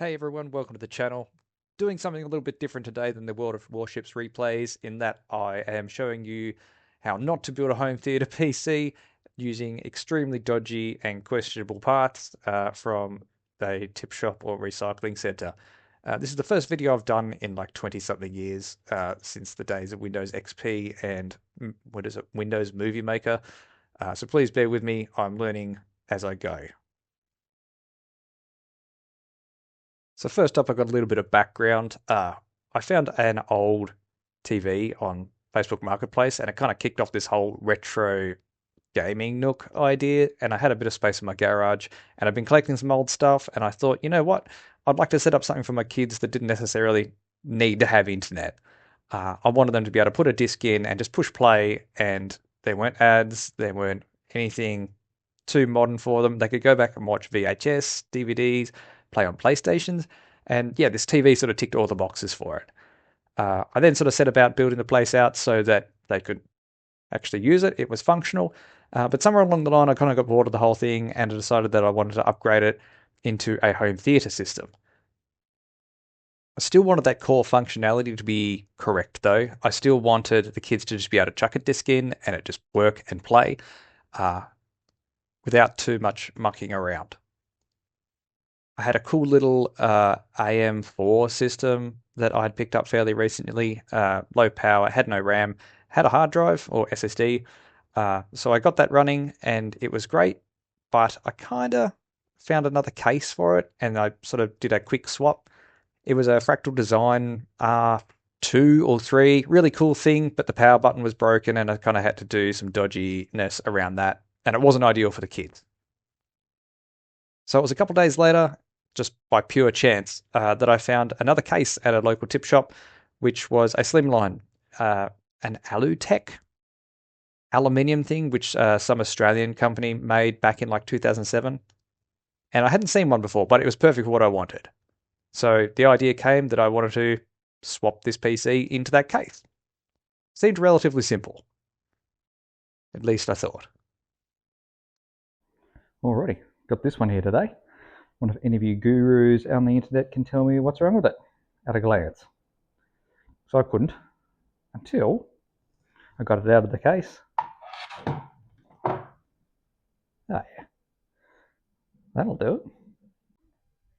Hey everyone, welcome to the channel. Doing something a little bit different today than the World of Warships replays, in that I am showing you how not to build a home theater PC using extremely dodgy and questionable parts from a tip shop or recycling center. This is the first video I've done in like 20 something years since the days of Windows XP and Windows Movie Maker. So please bear with me, I'm learning as I go. So first up, I got a little bit of background. I found an old TV on Facebook Marketplace, and it kind of kicked off this whole retro gaming nook idea. And I had a bit of space in my garage, and I've been collecting some old stuff. And I thought, you know what? I'd like to set up something for my kids that didn't necessarily need to have internet. I wanted them to be able to put a disc in and just push play, and there weren't ads, there weren't anything too modern for them. They could go back and watch VHS, DVDs, play on PlayStations, and yeah, this TV sort of ticked all the boxes for it. I then sort of set about building the place out so that they could actually use it. It was functional, but somewhere along the line, I kind of got bored of the whole thing and I decided that I wanted to upgrade it into a home theater system. I still wanted that core functionality to be correct, though. I still wanted the kids to just be able to chuck a disc in and it just work and play without too much mucking around. I had a cool little AM4 system that I had picked up fairly recently. Low power, had no RAM, had a hard drive or SSD. So I got that running and it was great, but I kind of found another case for it and I sort of did a quick swap. It was a Fractal Design R2 or 3, really cool thing, but the power button was broken and I kind of had to do some dodginess around that, and it wasn't ideal for the kids. So it was a couple of days later, just by pure chance, that I found another case at a local tip shop, which was a slimline, an ALUTEK aluminium thing, which some Australian company made back in like 2007. And I hadn't seen one before, but it was perfect for what I wanted. So the idea came that I wanted to swap this PC into that case. Seemed relatively simple. At least I thought. Alrighty, got this one here today. Wonder if any of you gurus on the internet can tell me what's wrong with it at a glance. So I couldn't until I got it out of the case. Oh yeah, that'll do it.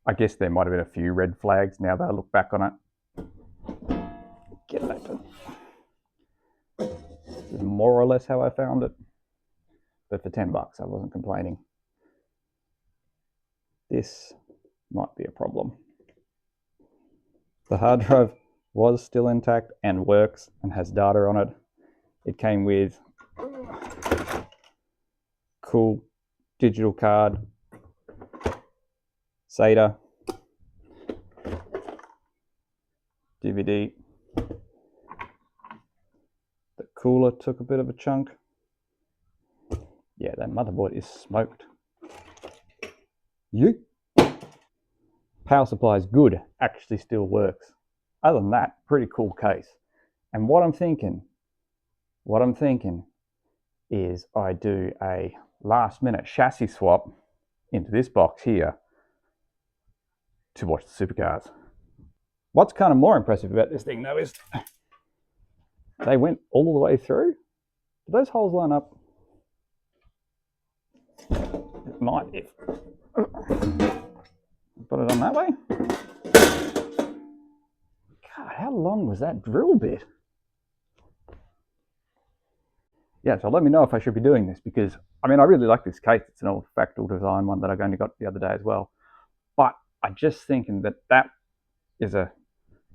I guess there might have been a few red flags now that I look back on it. Get it open. This is more or less how I found it. But for 10 bucks, I wasn't complaining. This might be a problem. The hard drive was still intact and works and has data on it. It came with cool digital card, SATA, DVD. The cooler took a bit of a chunk. Yeah, that motherboard is smoked. Power supply is good, actually still works. Other than that, pretty cool case. And what I'm thinking is I do a last minute chassis swap into this box here to watch the supercars. What's kind of more impressive about this thing though is they went all the way through. Do those holes line up? It might if put it on that way. God, how long was that drill bit? Yeah, so let me know if I should be doing this, because I mean, I really like this case. It's an old Fractal Design one that I only got the other day as well. But I'm just thinking that that is a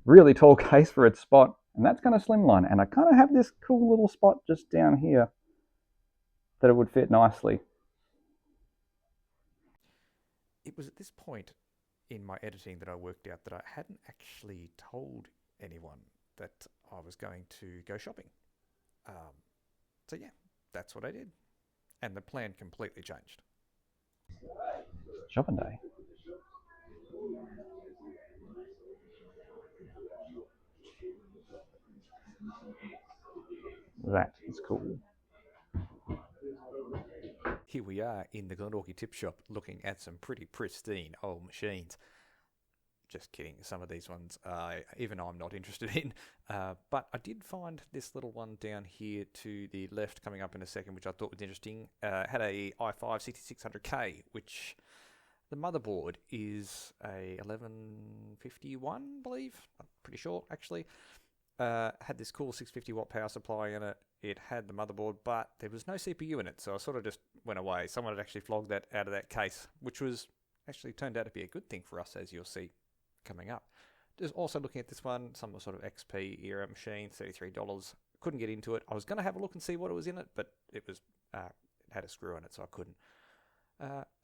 really tall case for its spot, and that's kind of slimline. And I kind of have this cool little spot just down here that it would fit nicely. It was at this point in my editing that I worked out that I hadn't actually told anyone that I was going to go shopping. So yeah, that's what I did. And the plan completely changed. Shopping day. That is cool. Here we are in the Glenorchy tip shop looking at some pretty pristine old machines. Just kidding. Some of these ones, even I'm not interested in. But I did find this little one down here to the left coming up in a second, which I thought was interesting. Had a i5 6600K, which the motherboard is a 1151, I believe. I'm pretty sure, actually. Had this cool 650 watt power supply in it. It had the motherboard, but there was no CPU in it, so I sort of just went away. Someone had actually flogged that out of that case, which was actually turned out to be a good thing for us, as you'll see coming up. Just also looking at this one, some sort of XP era machine, $33. Couldn't get into it. I was going to have a look and see what it was in it, but it had a screw in it, so I couldn't.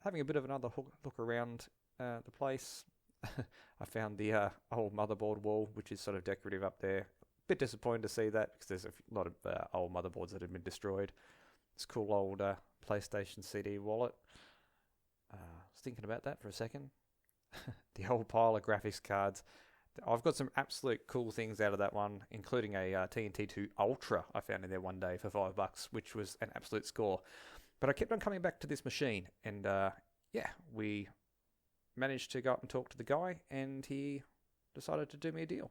Having a bit of another look around the place, I found the old motherboard wall, which is sort of decorative up there. Bit disappointed to see that because there's a lot of old motherboards that have been destroyed. This cool old PlayStation CD wallet. I was thinking about that for a second. The old pile of graphics cards. I've got some absolute cool things out of that one, including a TNT2 Ultra I found in there one day for $5, which was an absolute score. But I kept on coming back to this machine, and we managed to go up and talk to the guy, and he decided to do me a deal.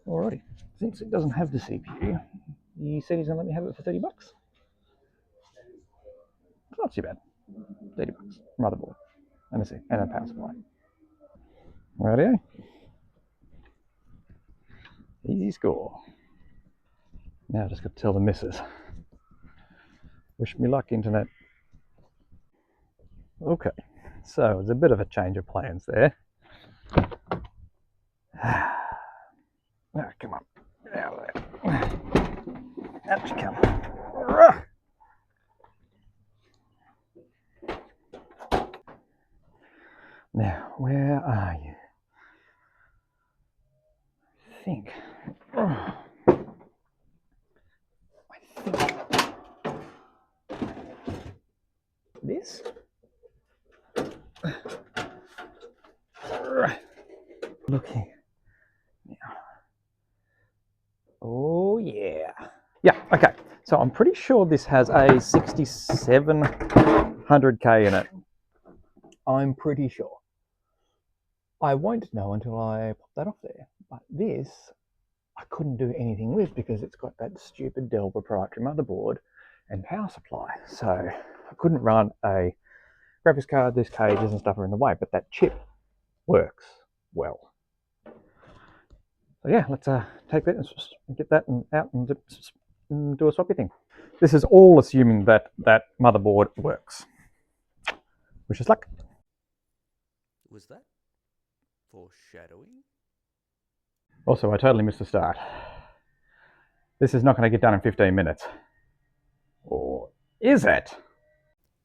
Alrighty, since it doesn't have the CPU, he said he's going to let me have it for $30. It's not too bad. $30, motherboard, and a power supply. Rightio. Easy score. Now I just got to tell the missus. Wish me luck, internet. Okay, so there's a bit of a change of plans there. Oh, come on. Out of there. Out you come. Now, where are you? I think this. Look here. Now. Oh, yeah. Yeah, okay. So I'm pretty sure this has a 6700K in it. I'm pretty sure. I won't know until I pop that off there. But this, I couldn't do anything with because it's got that stupid Dell proprietary motherboard and power supply. So I couldn't run a graphics card. This cages and stuff are in the way, but that chip works well. So yeah, let's take that and get that out and do a swappy thing. This is all assuming that that motherboard works. Wish us luck. Was that foreshadowing? Also, I totally missed the start. This is not going to get done in 15 minutes. Or is it?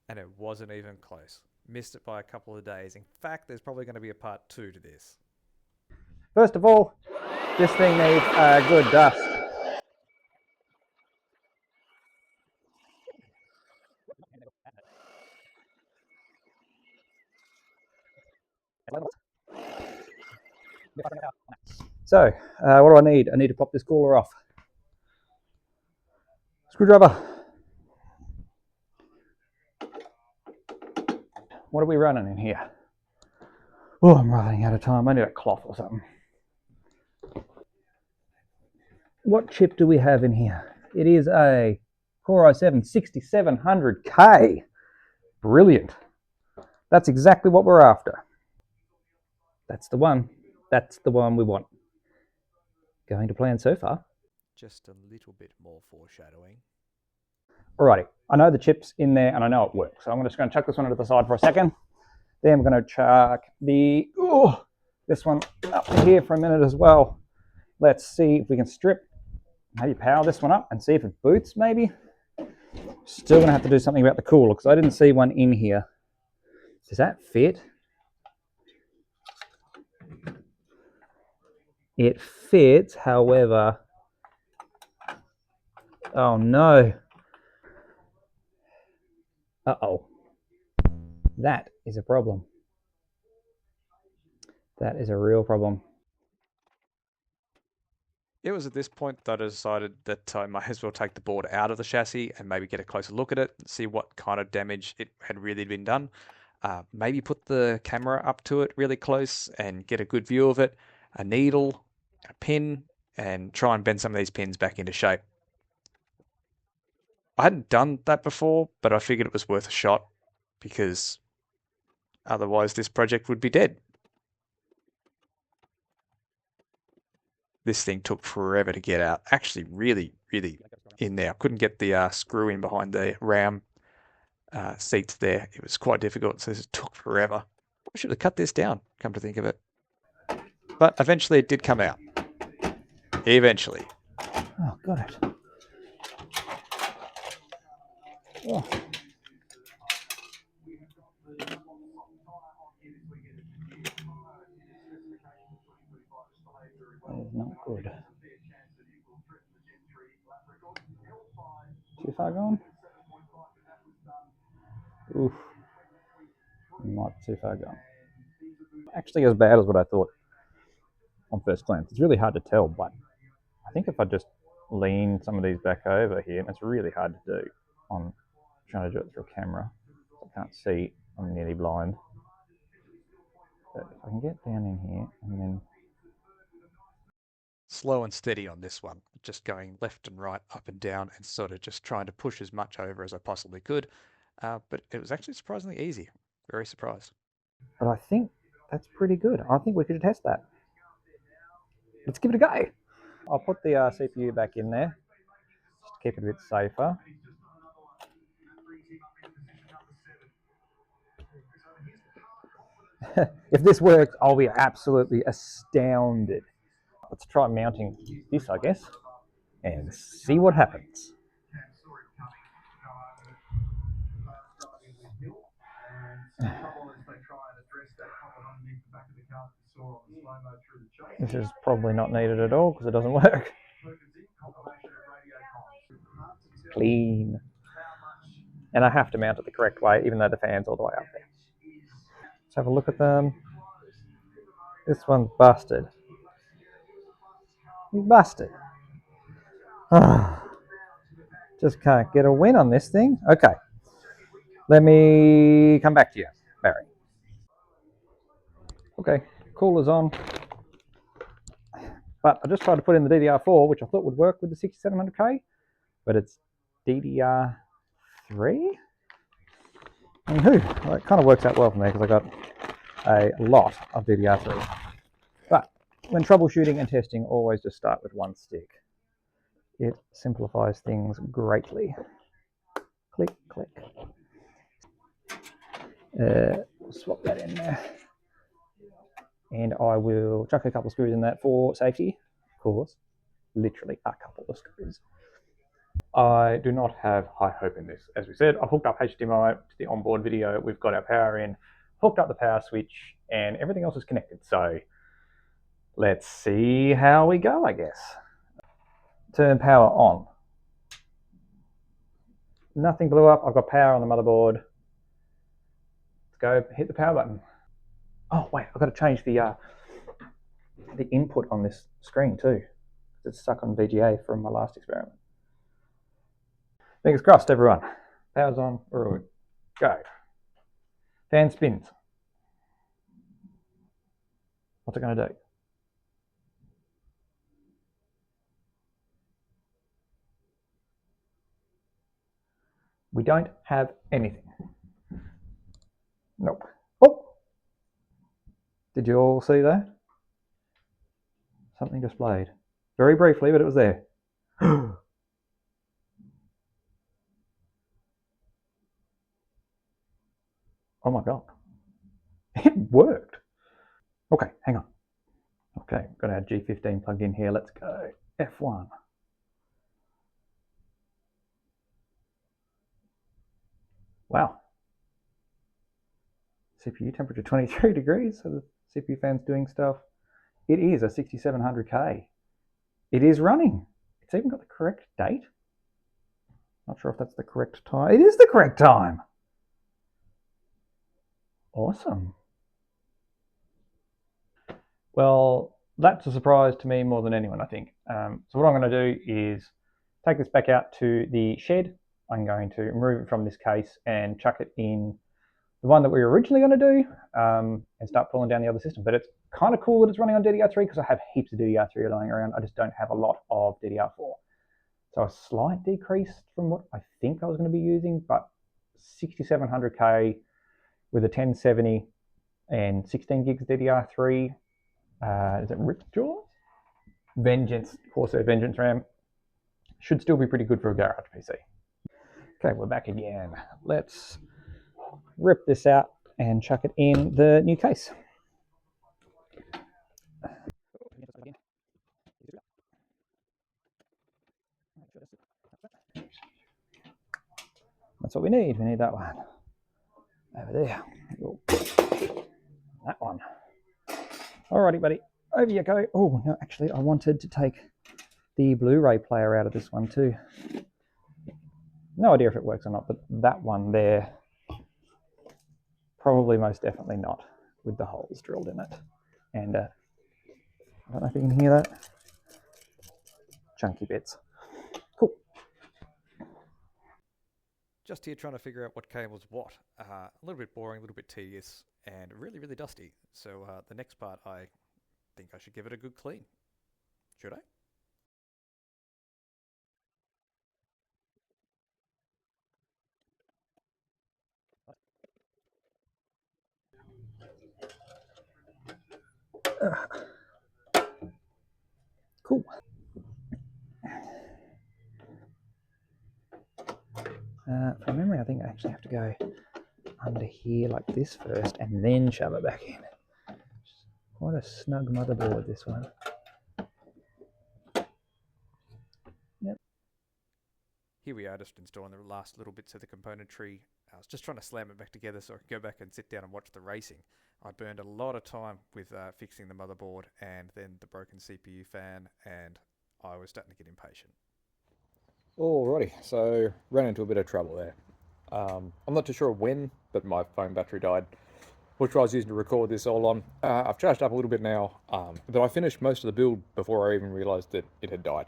And it wasn't even close. Missed it by a couple of days. In fact, there's probably going to be a part 2 to this. First of all, this thing needs a good dust. So, what do I need? I need to pop this cooler off. Screwdriver. What are we running in here? Oh, I'm running out of time. I need a cloth or something. What chip do we have in here? It is a Core i7 6700K. Brilliant. That's exactly what we're after. That's the one. That's the one we want. Going to plan so far. Just a little bit more foreshadowing. Alrighty, I know the chip's in there and I know it works. So I'm just going to chuck this one to the side for a second. Then I'm going to chuck this one up to here for a minute as well. Let's see if we can strip, maybe power this one up and see if it boots maybe. Still going to have to do something about the cooler because I didn't see one in here. Does that fit? It fits, however, oh no. Uh-oh. That is a problem. That is a real problem. It was at this point that I decided that I might as well take the board out of the chassis and maybe get a closer look at it, see what kind of damage it had really been done. Maybe put the camera up to it really close and get a good view of it, a needle, a pin, and try and bend some of these pins back into shape. I hadn't done that before, but I figured it was worth a shot because otherwise this project would be dead. This thing took forever to get out. Actually, really, really in there. I couldn't get the screw in behind the RAM seats there. It was quite difficult, so this took forever. I should have cut this down, come to think of it. But eventually it did come out. Eventually. Oh, got it. Oh. That is not good. Too far gone? Oof. Not too far gone. Actually as bad as what I thought on first glance. It's really hard to tell, but I think if I just lean some of these back over here, and it's really hard to do on trying to do it through a camera. I can't see, I'm nearly blind. But if I can get down in here and then... Slow and steady on this one, just going left and right, up and down, and sort of just trying to push as much over as I possibly could. But it was actually surprisingly easy. Very surprised. But I think that's pretty good. I think we could test that. Let's give it a go. I'll put the CPU back in there, just to keep it a bit safer. If this works, I'll be absolutely astounded. Let's try mounting this, I guess, and see what happens. This is probably not needed at all because it doesn't work. Clean. And I have to mount it the correct way, even though the fan's all the way up there. Let's have a look at them. This one's busted. He's busted. Just can't get a win on this thing. Okay. Let me come back to you, Barry. Okay, cooler's on. But I just tried to put in the DDR4, which I thought would work with the 6700K, but it's DDR3? Anywho, well, it kind of works out well for me because I got a lot of DDR3. But when troubleshooting and testing, always just start with one stick. It simplifies things greatly. Click, click. Swap that in there. And I will chuck a couple of screws in that for safety, of course. Literally a couple of screws. I do not have high hope in this. As we said, I've hooked up HDMI to the onboard video. We've got our power in, hooked up the power switch, and everything else is connected. So let's see how we go, I guess. Turn power on. Nothing blew up. I've got power on the motherboard. Let's go hit the power button. Oh wait, I've got to change the input on this screen too. It's stuck on VGA from my last experiment. Fingers crossed, everyone. Power's on. We're good. Go. Fan spins. What's it going to do? We don't have anything. Nope. Oh! Did you all see that? Something displayed. Very briefly, but it was there. Oh my god. It worked. Okay, hang on. Okay, got our G15 plugged in here. Let's go. F1. Wow. CPU temperature 23 degrees, so the CPU fan's doing stuff. It is a 6700K. It is running. It's even got the correct date. Not sure if that's the correct time. It is the correct time. Awesome. Well, that's a surprise to me more than anyone, I think. So what I'm going to do is take this back out to the shed. I'm going to remove it from this case and chuck it in the one that we were originally going to do and start pulling down the other system. But it's kind of cool that it's running on DDR3 because I have heaps of DDR3 lying around. I just don't have a lot of DDR4. So a slight decrease from what I think I was going to be using, but 6700K with a 1070 and 16 gigs DDR3. Is it Ripjaw? Vengeance, Corsair Vengeance RAM. Should still be pretty good for a garage PC. Okay, we're back again. Let's rip this out and chuck it in the new case. That's what we need. We need that one. Over there. That one. Alrighty, buddy. Over you go. Oh, no, actually, I wanted to take the Blu-ray player out of this one too. No idea if it works or not, but that one there, probably most definitely not, with the holes drilled in it. And I don't know if you can hear that. Chunky bits. Cool. Just here trying to figure out what cable's what. A little bit boring, a little bit tedious, and really, really dusty. So the next part, I think I should give it a good clean. Should I? Cool. From memory, I think I actually have to go under here like this first and then shove it back in. What a snug motherboard, this one. Yep. Here we are, just installing the last little bits of the componentry. I was just trying to slam it back together so I could go back and sit down and watch the racing. I burned a lot of time with fixing the motherboard and then the broken CPU fan, and I was starting to get impatient. Alrighty, so ran into a bit of trouble there. I'm not too sure when, but my phone battery died, which I was using to record this all on. I've charged up a little bit now, but I finished most of the build before I even realised that it had died.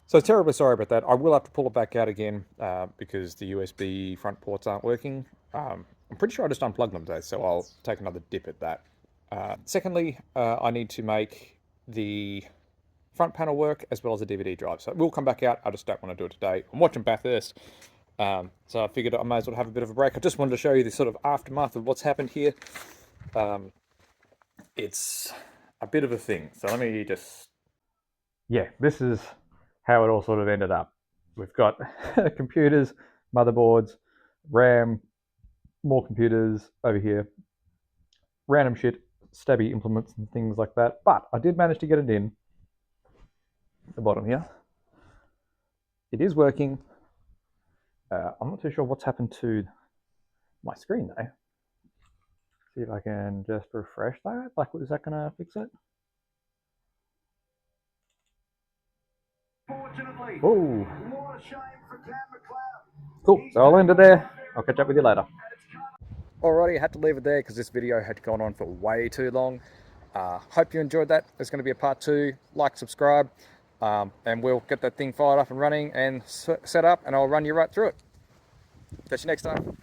So terribly sorry about that. I will have to pull it back out again because the USB front ports aren't working. I'm pretty sure I just unplugged them though, so I'll take another dip at that. Secondly, I need to make the front panel work as well as the DVD drive. So it will come back out. I just don't want to do it today. I'm watching Bathurst, so I figured I may as well have a bit of a break. I just wanted to show you the sort of aftermath of what's happened here. It's a bit of a thing. So let me just... Yeah, this is how it all sort of ended up. We've got computers, motherboards, RAM, more computers over here, random shit, stabby implements and things like that. But I did manage to get it in the bottom here. It is working. I'm not too sure what's happened to my screen though. See if I can just refresh that. Like, is that gonna fix it? Oh, cool. So I'll end it there. I'll catch up with you later. Alrighty, I had to leave it there because this video had gone on for way too long. Hope you enjoyed that. There's going to be a part 2. Like, subscribe, and we'll get that thing fired up and running and set up, and I'll run you right through it. Catch you next time.